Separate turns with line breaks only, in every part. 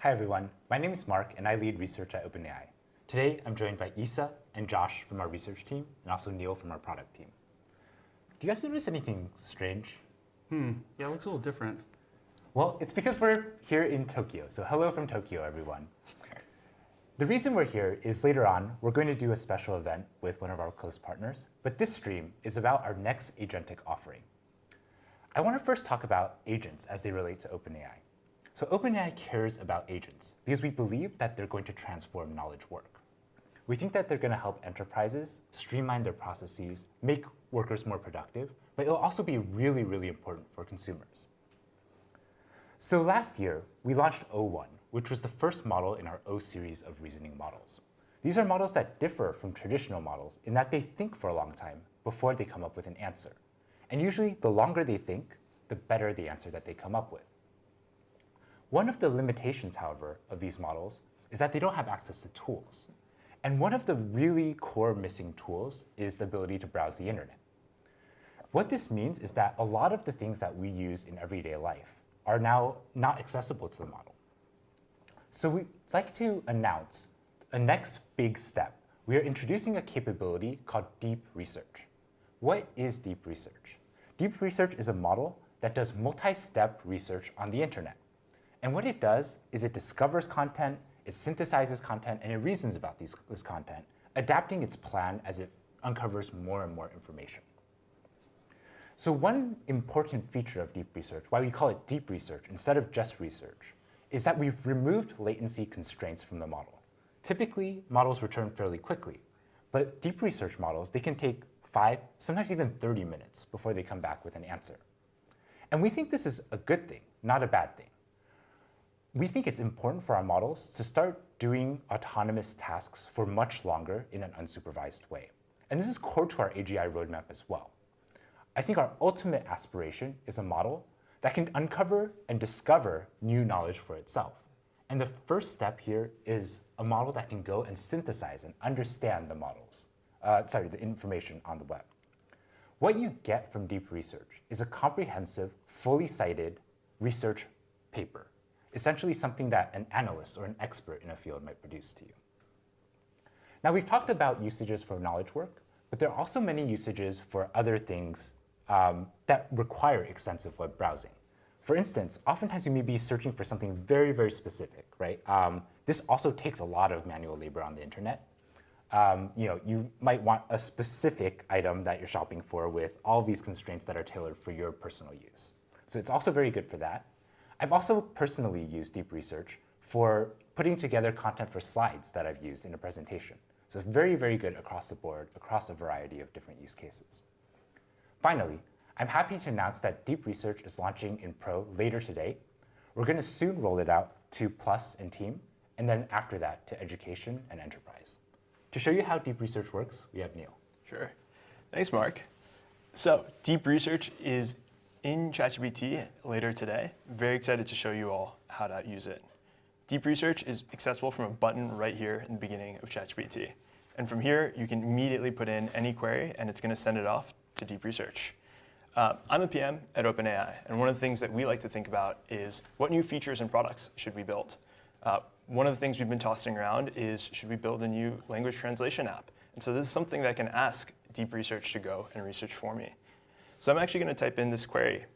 Hi everyone, my name is Mark and I lead research at OpenAI. Today I'm joined by Isa and Josh from our research team and also Neil from our product team. Do you guys notice anything strange?
Yeah, it looks a little different.
Well, it's because we're here in Tokyo, so hello from Tokyo everyone. The reason we're here is later on we're going to do a special event with one of our close partners, but this stream is about our next Agentic offering. I want to first talk about agents as they relate to OpenAI. So OpenAI cares about agents because we believe that they're going to transform knowledge work. We think that they're going to help enterprises streamline their processes, make workers more productive, but it'll also be really, really important for consumers. So last year, we launched O1, which was the first model in our O series of reasoning models. These are models that differ from traditional models in that they think for a long time before they come up with an answer. And usually, the longer they think, the better the answer that they come up with. One of the limitations, however, of these models is that they don't have access to tools. And one of the really core missing tools is the ability to browse the internet. What this means is that a lot of the things that we use in everyday life are now not accessible to the model. So we'd like to announce a next big step. We are introducing a capability called deep research. What is deep research? Deep research is a model that does multi-step research on the internet. And what it does is it discovers content, it synthesizes content, and it reasons about this content, adapting its plan as it uncovers more and more information. So one important feature of deep research, why we call it deep research instead of just research, is that we've removed latency constraints from the model. Typically, models return fairly quickly, but deep research models, they can take 5, sometimes even 30 minutes before they come back with an answer. And we think this is a good thing, not a bad thing. We think it's important for our models to start doing autonomous tasks for much longer in an unsupervised way. And this is core to our AGI roadmap as well. I think our ultimate aspiration is a model that can uncover and discover new knowledge for itself. And the first step here is a model that can go and synthesize and understand the information on the web. What you get from deep research is a comprehensive, fully cited research paper, essentially something that an analyst or an expert in a field might produce to you. Now, we've talked about usages for knowledge work, but there are also many usages for other things that require extensive web browsing. For instance, oftentimes you may be searching for something very, very specific, right? This also takes a lot of manual labor on the internet. You might want a specific item that you're shopping for with all these constraints that are tailored for your personal use. So it's also very good for that. I've also personally used deep research for putting together content for slides that I've used in a presentation. So it's very, very good across the board, across a variety of different use cases. Finally, I'm happy to announce that deep research is launching in Pro later today. We're going to soon roll it out to Plus and Team, and then after that to Education and Enterprise. To show you how deep research works, we have Neil.
Sure. Thanks, Mark. So deep research is in ChatGPT later today. I'm very excited to show you all how to use it. Deep research is accessible from a button right here in the beginning of ChatGPT. And from here, you can immediately put in any query, and it's going to send it off to deep research. I'm a PM at OpenAI, and one of the things that we like to think about is what new features and products should we build? One of the things we've been tossing around is, should we build a new language translation app? And so this is something that I can ask deep research to go and research for me. So I'm actually going to type in this query.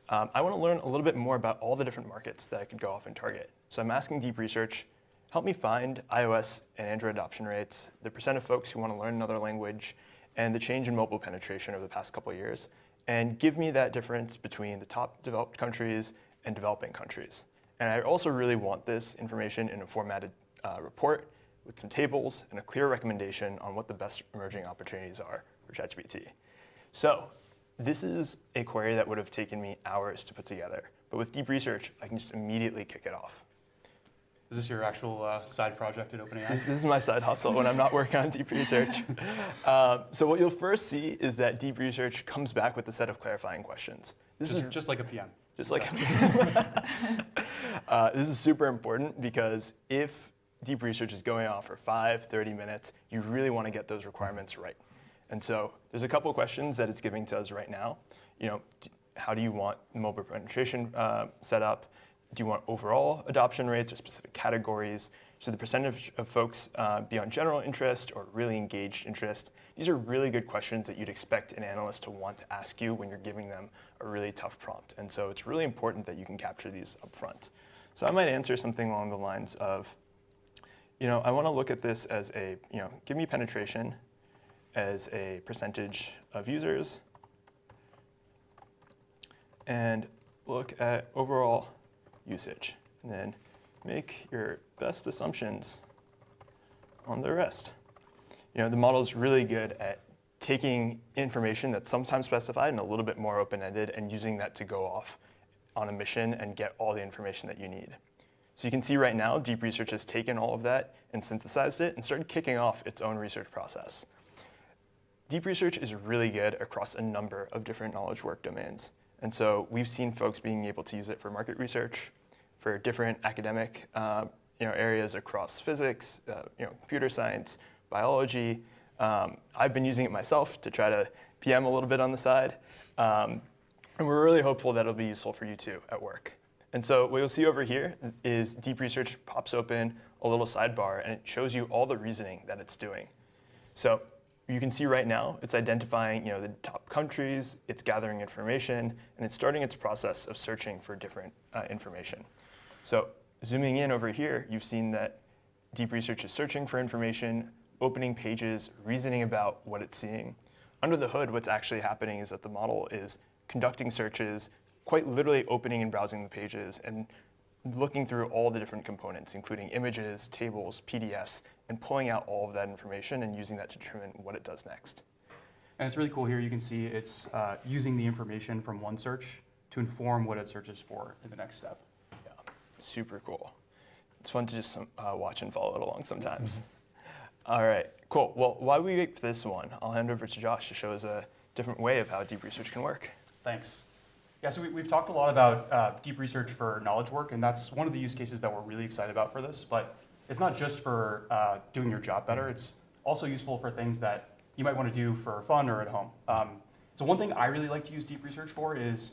I want to learn a little bit more about all the different markets that I could go off and target. So I'm asking deep research, help me find iOS and Android adoption rates, the % of folks who want to learn another language, and the change in mobile penetration over the past couple of years, and give me that difference between the top developed countries and developing countries. And I also really want this information in a formatted report with some tables and a clear recommendation on what the best emerging opportunities are for ChatGPT. So this is a query that would have taken me hours to put together. But with deep research, I can just immediately kick it off.
Is this your actual side project at OpenAI?
This is my side hustle when I'm not working on deep research. So what you'll first see is that deep research comes back with a set of clarifying questions. This is
just like a PM.
Just like a PM. This is super important because if deep research is going on for 5, 30 minutes, you really want to get those requirements right. And so there's a couple of questions that it's giving to us right now. How do you want mobile penetration set up? do you want overall adoption rates or specific categories? Should the percentage of folks be on general interest or really engaged interest? These are really good questions that you'd expect an analyst to want to ask you when you're giving them a really tough prompt. And so it's really important that you can capture these up front. So I might answer something along the lines of, I want to look at this as a, give me penetration as a percentage of users, and look at overall usage, and then make your best assumptions on the rest. The model is really good at taking information that's sometimes specified and a little bit more open-ended and using that to go off on a mission and get all the information that you need. So you can see right now, deep research has taken all of that and synthesized it and started kicking off its own research process. Deep research is really good across a number of different knowledge work domains. And so we've seen folks being able to use it for market research, for different academic areas across physics, computer science, biology. I've been using it myself to try to PM a little bit on the side. And we're really hopeful that it'll be useful for you too at work. And so what you'll see over here is deep research pops open a little sidebar, and it shows you all the reasoning that it's doing. So you can see right now it's identifying the top countries, it's gathering information, and it's starting its process of searching for different information. So zooming in over here, you've seen that deep research is searching for information, opening pages, reasoning about what it's seeing. Under the hood, what's actually happening is that the model is conducting searches, quite literally opening and browsing the pages and looking through all the different components, including images, tables, PDFs, and pulling out all of that information and using that to determine what it does next.
And it's really cool here. You can see it's using the information from one search to inform what it searches for in the next step.
Yeah, super cool. It's fun to just watch and follow it along sometimes. All right, cool. Well, while we wait for this one, I'll hand over to Josh to show us a different way of how deep research can work.
Thanks. Yeah, so we've talked a lot about deep research for knowledge work, and that's one of the use cases that we're really excited about for this. But it's not just for doing your job better. It's also useful for things that you might want to do for fun or at home. So one thing I really like to use deep research for is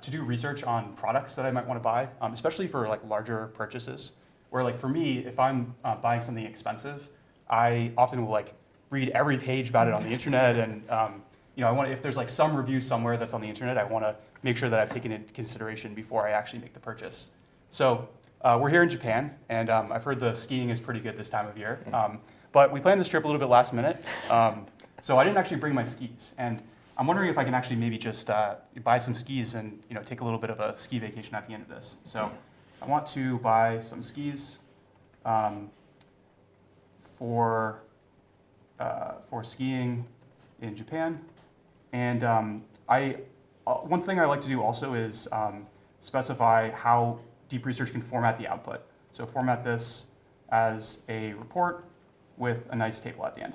to do research on products that I might want to buy, especially for larger purchases. Where for me, if I'm buying something expensive, I often will read every page about it on the internet, and I want if there's some review somewhere that's on the internet, I want to make sure that I've taken it into consideration before I actually make the purchase. So we're here in Japan, and I've heard the skiing is pretty good this time of year. But we planned this trip a little bit last minute, so I didn't actually bring my skis. And I'm wondering if I can actually maybe just buy some skis and take a little bit of a ski vacation at the end of this. So I want to buy some skis for skiing in Japan. And one thing I like to do also is specify how deep research can format the output. So format this as a report with a nice table at the end.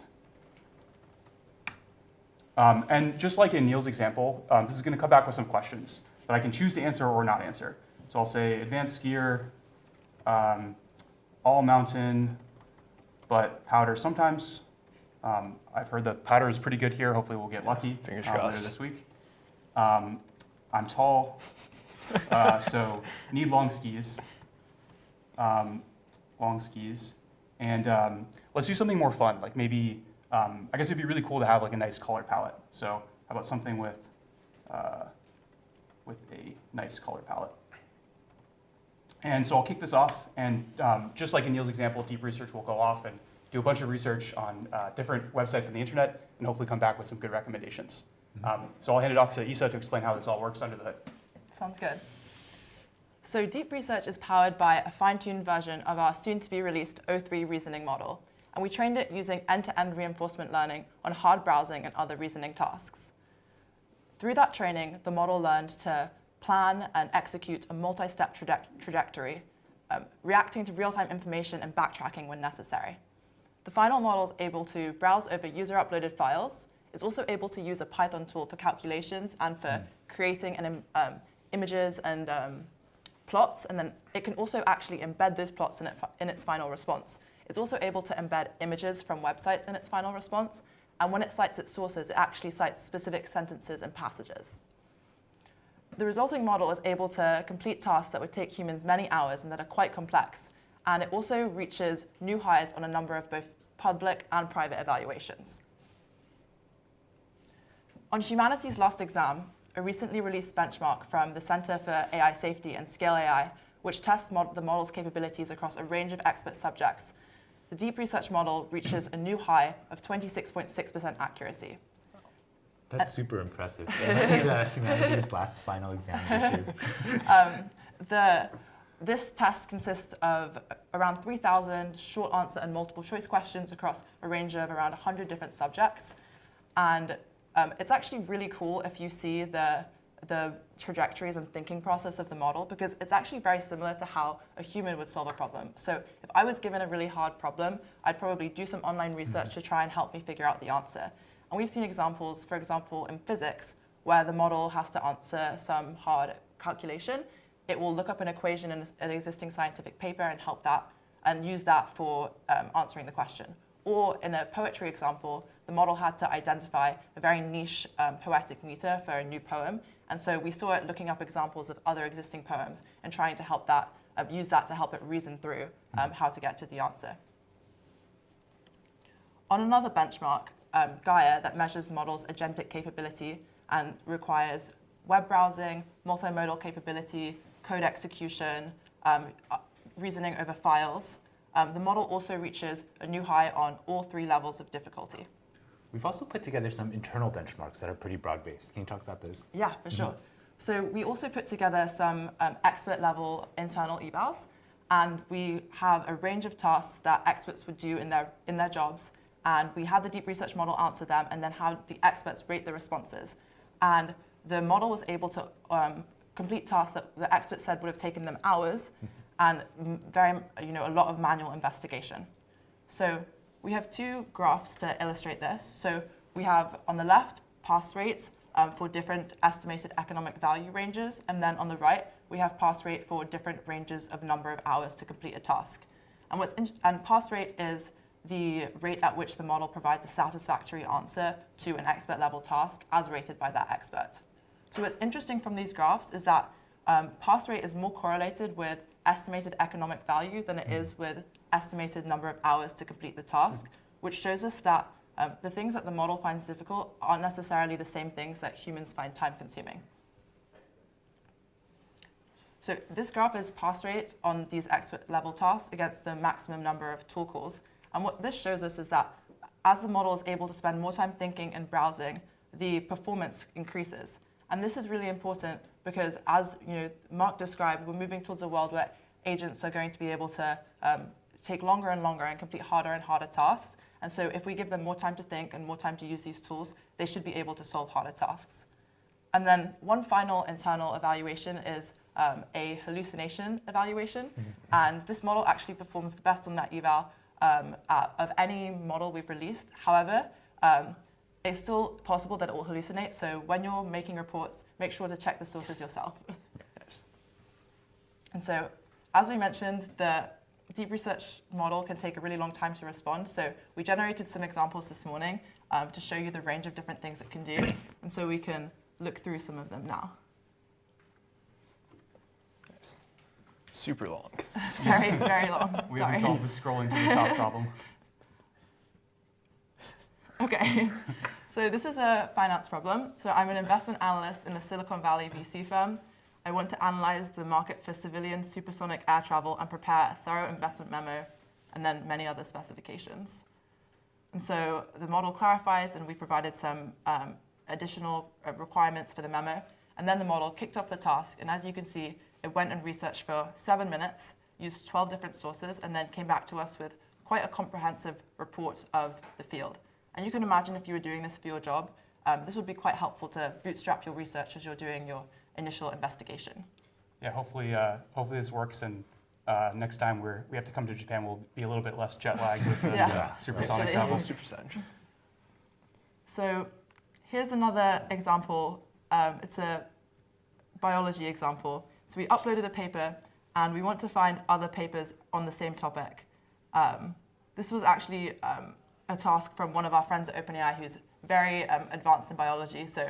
And just like in Neil's example, this is going to come back with some questions that I can choose to answer or not answer. So I'll say advanced skier, all mountain, but powder sometimes. I've heard that powder is pretty good here. Hopefully we'll get lucky later this week. I'm tall, so need long skis. And let's do something more fun, maybe, I guess it'd be really cool to have a nice color palette. So how about something with a nice color palette? And so I'll kick this off, and just like in Neil's example, deep research will go off and do a bunch of research on different websites on the internet, and hopefully come back with some good recommendations. So I'll hand it off to Isa to explain how this all works under the hood.
Sounds good. So deep research is powered by a fine-tuned version of our soon-to-be-released O3 reasoning model, and we trained it using end-to-end reinforcement learning on hard browsing and other reasoning tasks. Through that training, the model learned to plan and execute a multi-step trajectory, reacting to real-time information and backtracking when necessary. The final model is able to browse over user-uploaded files. It's also able to use a Python tool for calculations and for creating images and plots, and then it can also actually embed those plots in its final response. It's also able to embed images from websites in its final response, and when it cites its sources, it actually cites specific sentences and passages. The resulting model is able to complete tasks that would take humans many hours and that are quite complex. And it also reaches new highs on a number of both public and private evaluations. On humanity's last exam, a recently released benchmark from the Center for AI Safety and Scale AI, which tests the model's capabilities across a range of expert subjects, the deep research model reaches a new high of 26.6% accuracy.
That's super impressive. Maybe the humanities last final exam too.
This test consists of around 3,000 short answer and multiple choice questions across a range of around 100 different subjects. And it's actually really cool if you see the trajectories and thinking process of the model, because it's actually very similar to how a human would solve a problem. So if I was given a really hard problem, I'd probably do some online research to try and help me figure out the answer. And we've seen examples, for example, in physics, where the model has to answer some hard calculation. It will look up an equation in an existing scientific paper and help that, and use that for answering the question. Or in a poetry example, the model had to identify a very niche poetic meter for a new poem. And so we saw it looking up examples of other existing poems and trying to help that, use that to help it reason through how to get to the answer. On another benchmark, Gaia, that measures the model's agentic capability and requires web browsing, multimodal capability, code execution, reasoning over files. The model also reaches a new high on all 3 levels of difficulty.
We've also put together some internal benchmarks that are pretty broad-based. Can you talk about those?
Yeah, for sure. So we also put together some expert-level internal evals, and we have a range of tasks that experts would do in their jobs, and we had the deep research model answer them, and then have the experts rate the responses. And the model was able to complete tasks that the experts said would have taken them hours, and a lot of manual investigation. So we have 2 graphs to illustrate this. So we have on the left pass rates for different estimated economic value ranges, and then on the right we have pass rate for different ranges of number of hours to complete a task. And pass rate is the rate at which the model provides a satisfactory answer to an expert level task as rated by that expert. So what's interesting from these graphs is that pass rate is more correlated with estimated economic value than it is with estimated number of hours to complete the task, which shows us that the things that the model finds difficult aren't necessarily the same things that humans find time consuming. So this graph is pass rate on these expert level tasks against the maximum number of tool calls. And what this shows us is that as the model is able to spend more time thinking and browsing, the performance increases. And this is really important because, as Mark described, we're moving towards a world where agents are going to be able to take longer and longer and complete harder and harder tasks. And so if we give them more time to think and more time to use these tools, they should be able to solve harder tasks. And then one final internal evaluation is a hallucination evaluation. And this model actually performs the best on that eval of any model we've released. However, it's still possible that it will hallucinate. So when you're making reports, make sure to check the sources yourself.
Yes.
And so, as we mentioned, the deep research model can take a really long time to respond. So we generated some examples this morning to show you the range of different things it can do. And so we can look through some of them now.
Nice. Super long.
Very, very long.
We
Sorry.
haven't solved the scrolling to the top problem.
Okay, so this is a finance problem. So I'm an investment analyst in a Silicon Valley VC firm. I want to analyze the market for civilian supersonic air travel and prepare a thorough investment memo, and then many other specifications. And so the model clarifies, and we provided some additional requirements for the memo. And then the model kicked off the task. And as you can see, it went and researched for 7 minutes, used 12 different sources, and then came back to us with quite a comprehensive report of the field. And you can imagine if you were doing this for your job, this would be quite helpful to bootstrap your research as you're doing your initial investigation.
Yeah, hopefully this works, and next time we have to come to Japan, we'll be a little bit less jet lagged with the supersonic travel.
So here's another example. It's a biology example. So we uploaded a paper, and we want to find other papers on the same topic. This was actually a task from one of our friends at OpenAI who's very advanced in biology. So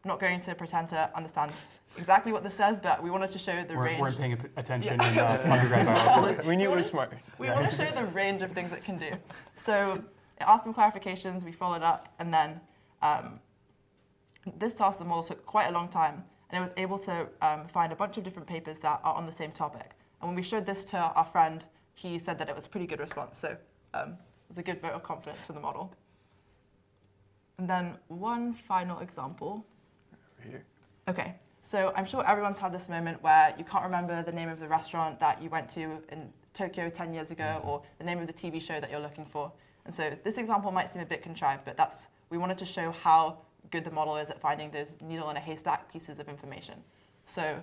not going to pretend to understand exactly what this says, but we wanted to show the range.
We're paying attention in undergrad biology.
We knew we were smart.
We want to show the range of things it can do. So it asked some clarifications, we followed up, and then this task, the model took quite a long time, and it was able to find a bunch of different papers that are on the same topic. And when we showed this to our friend, he said that it was a pretty good response. So it was a good vote of confidence for the model. And then one final example.
Over here.
Okay, so I'm sure everyone's had this moment where you can't remember the name of the restaurant that you went to in Tokyo 10 years ago, or the name of the TV show that you're looking for. And so this example might seem a bit contrived, but we wanted to show how good the model is at finding those needle in a haystack pieces of information. So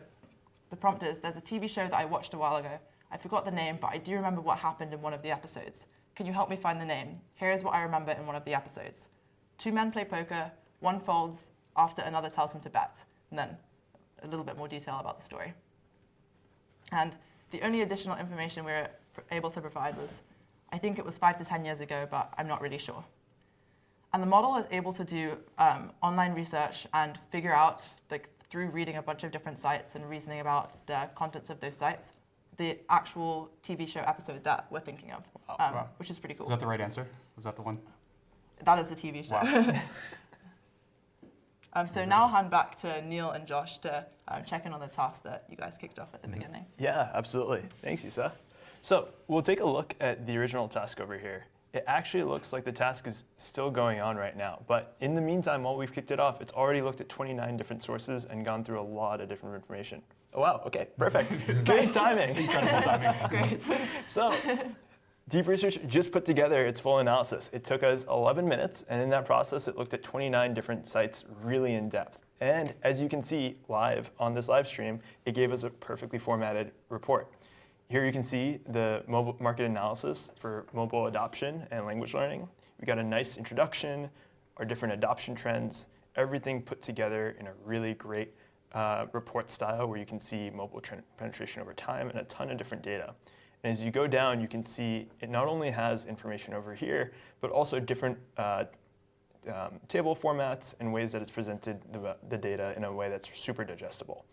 the prompt is, there's a TV show that I watched a while ago. I forgot the name, but I do remember what happened in one of the episodes. Can you help me find the name? Here is what I remember in one of the episodes. 2 men play poker, one folds after another tells him to bet. And then a little bit more detail about the story. And the only additional information we were able to provide was, I think it was 5 to 10 years ago, but I'm not really sure. And the model is able to do online research and figure out, like, through reading a bunch of different sites and reasoning about the contents of those sites, the actual TV show episode that we're thinking of,
Wow.
which is pretty cool.
Was that the right answer? Was that the one?
That is the TV show.
Wow.
So now I'll hand back to Neil and Josh to check in on the task that you guys kicked off at the beginning.
Yeah, absolutely. Thanks, Isa. So we'll take a look at the original task over here. It actually looks like the task is still going on right now. But in the meantime, while we've kicked it off, it's already looked at 29 different sources and gone through a lot of different information. Oh, wow. OK, perfect. Great timing.
Incredible timing.
Great.
So Deep Research just put together its full analysis. It took us 11 minutes, and in that process, it looked at 29 different sites really in depth. And as you can see live on this live stream, it gave us a perfectly formatted report. Here you can see the mobile market analysis for mobile adoption and language learning. We got a nice introduction, our different adoption trends, everything put together in a really great report style where you can see mobile penetration over time and a ton of different data. And as you go down, you can see it not only has information over here, but also different table formats and ways that it's presented the data in a way that's super digestible.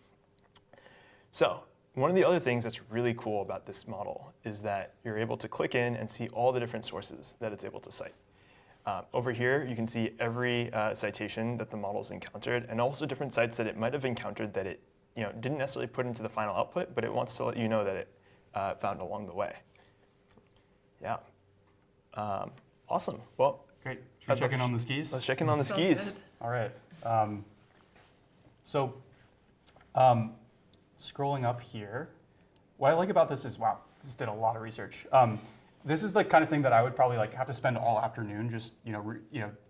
So one of the other things that's really cool about this model is that you're able to click in and see all the different sources that it's able to cite. Over here, you can see every citation that the model's encountered, and also different sites that it might have encountered that it didn't necessarily put into the final output, but it wants to let you know that it found along the way. Yeah. Awesome. Well,
Great. Should we check in on the skis?
Let's check in on the skis.
All right. Scrolling up here, what I like about this is, wow, this did a lot of research. This is the kind of thing that I would probably have to spend all afternoon just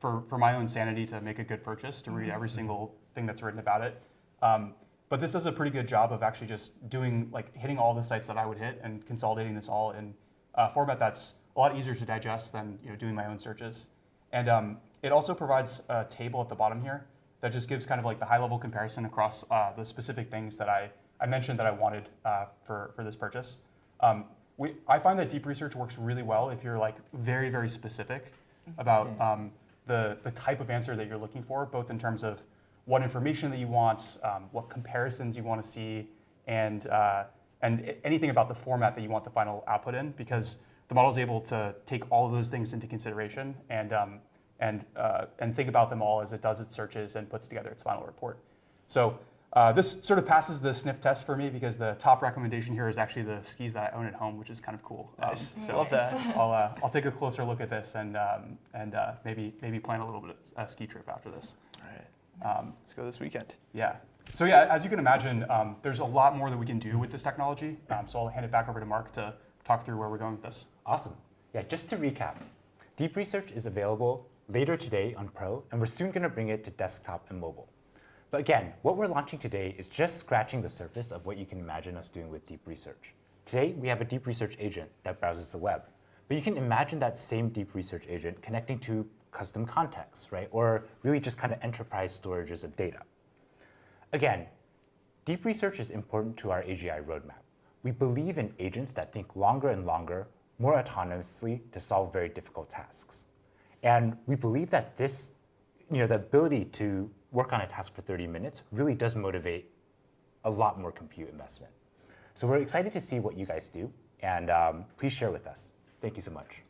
for my own sanity to make a good purchase, to read every single thing that's written about it. But this does a pretty good job of actually just doing hitting all the sites that I would hit and consolidating this all in a format that's a lot easier to digest than doing my own searches. And it also provides a table at the bottom here that just gives kind of the high-level comparison across the specific things that I mentioned that I wanted for this purchase. I find that deep research works really well if you're very, very specific about the type of answer that you're looking for, both in terms of what information that you want, what comparisons you want to see, and anything about the format that you want the final output in, because the model is able to take all of those things into consideration and think about them all as it does its searches and puts together its final report. So this sort of passes the sniff test for me because the top recommendation here is actually the skis that I own at home, which is kind of cool.
Nice.
So
Love that.
I'll take a closer look at this and maybe plan a little bit of a ski trip after this.
All right. Let's go this weekend.
Yeah. So yeah, as you can imagine, there's a lot more that we can do with this technology. So I'll hand it back over to Mark to talk through where we're going with this.
Awesome. Yeah, just to recap, Deep Research is available later today on Pro, and we're soon going to bring it to desktop and mobile. But again, what we're launching today is just scratching the surface of what you can imagine us doing with Deep Research. Today, we have a Deep Research agent that browses the web. But you can imagine that same Deep Research agent connecting to custom contexts, right? Or really just kind of enterprise storages of data. Again, Deep Research is important to our AGI roadmap. We believe in agents that think longer and longer, more autonomously to solve very difficult tasks. And we believe that this, the ability to work on a task for 30 minutes really does motivate a lot more compute investment. So we're excited to see what you guys do, and please share with us. Thank you so much.